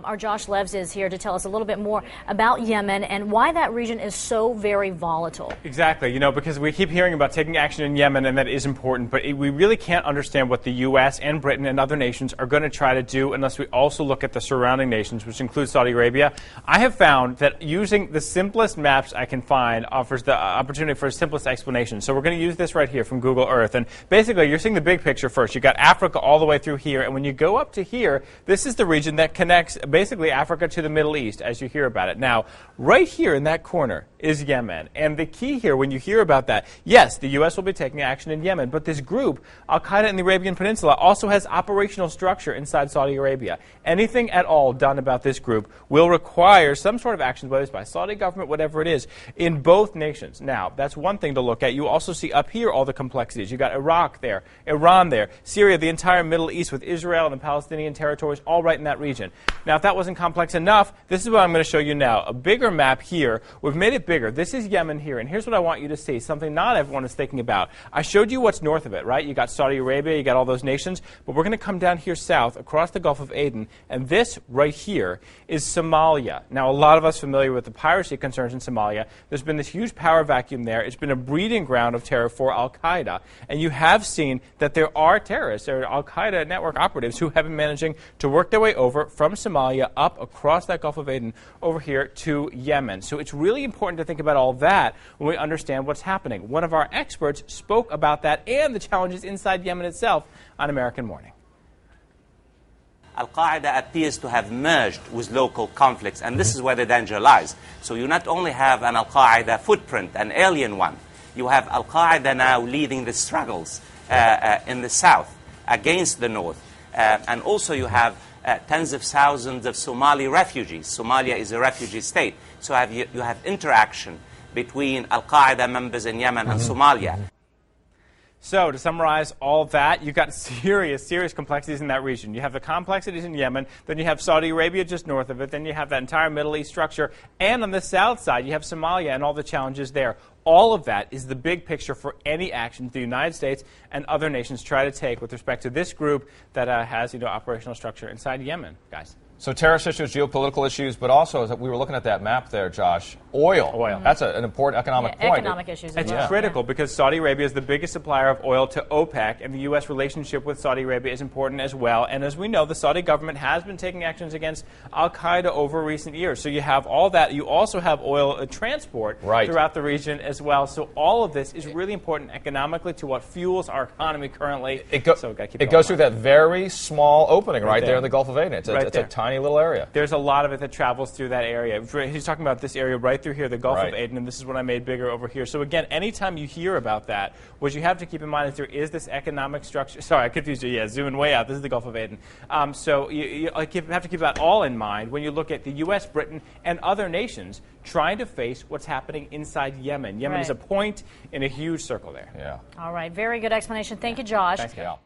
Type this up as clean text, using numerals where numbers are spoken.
Our Josh Levs is here to tell us a little bit more about Yemen and why that region is so very volatile. Exactly, because we keep hearing about taking action in Yemen, and that is important, but we really can't understand what the U.S. and Britain and other nations are going to try to do unless we also look at the surrounding nations, which include Saudi Arabia. I have found that using the simplest maps I can find offers the opportunity for the simplest explanation. So we're going to use this right here from Google Earth. And basically, you're seeing the big picture first. You've got Africa all the way through here, and when you go up to here, this is the region that connects basically Africa to the Middle East, as you hear about it. Now, right here in that corner is Yemen. And the key here, when you hear about that, yes, the U.S. will be taking action in Yemen, but this group, Al-Qaeda in the Arabian Peninsula, also has operational structure inside Saudi Arabia. Anything at all done about this group will require some sort of action, whether it's by Saudi government, whatever it is, in both nations. Now, that's one thing to look at. You also see up here all the complexities. You've got Iraq there, Iran there, Syria, the entire Middle East with Israel and the Palestinian territories, all right in that region. Now, if that wasn't complex enough, this is what I'm going to show you now. A bigger map here. We've made it bigger. This is Yemen here, and here's what I want you to see, something not everyone is thinking about. I showed you what's north of it, right? You got Saudi Arabia, you got all those nations, but we're going to come down here south across the Gulf of Aden, and this right here is Somalia. Now, a lot of us familiar with the piracy concerns in Somalia. There's been this huge power vacuum there. It's been a breeding ground of terror for Al-Qaeda, and you have seen that there are terrorists, there are Al-Qaeda network operatives who have been managing to work their way over from Somalia up across that Gulf of Aden over here to Yemen. So it's really important to think about all that when we understand what's happening. One of our experts spoke about that and the challenges inside Yemen itself on American Morning. Al-Qaeda appears to have merged with local conflicts, and this is where the danger lies. So you not only have an Al-Qaeda footprint, an alien one, you have Al-Qaeda now leading the struggles in the south against the north. And also you have tens of thousands of Somali refugees. Somalia is a refugee state. So you have interaction between Al-Qaeda members in Yemen and Somalia. So, to summarize all that, you've got serious complexities in that region. You have the complexities in Yemen, then you have Saudi Arabia just north of it, then you have that entire Middle East structure, and on the south side, you have Somalia and all the challenges there. All of that is the big picture for any action the United States and other nations try to take with respect to this group that has operational structure inside Yemen, guys. So terrorist issues, geopolitical issues, but also, as we were looking at that map there, Josh, oil. That's an important economic point. Economic issues as It's well. critical because Saudi Arabia is the biggest supplier of oil to OPEC, and the U.S. relationship with Saudi Arabia is important as well. And as we know, the Saudi government has been taking actions against Al-Qaeda over recent years. So you have all that. You also have oil transport throughout the region as well. So all of this is really important economically to what fuels our economy currently. It goes through that very small opening right there in the Gulf of Aden. It's a tiny little area. There's a lot of it that travels through that area. He's talking about this area right through here, the Gulf of Aden, and this is what I made bigger over here. So again, anytime you hear about that, what you have to keep in mind is there is this economic structure. Sorry, I confused you. Yeah, zooming way out. This is the Gulf of Aden. So you have to keep that all in mind when you look at the U.S., Britain, and other nations trying to face what's happening inside Yemen. Yemen is a point in a huge circle there. Yeah. All right. Very good explanation. Thank you, Josh. Thanks, Cal.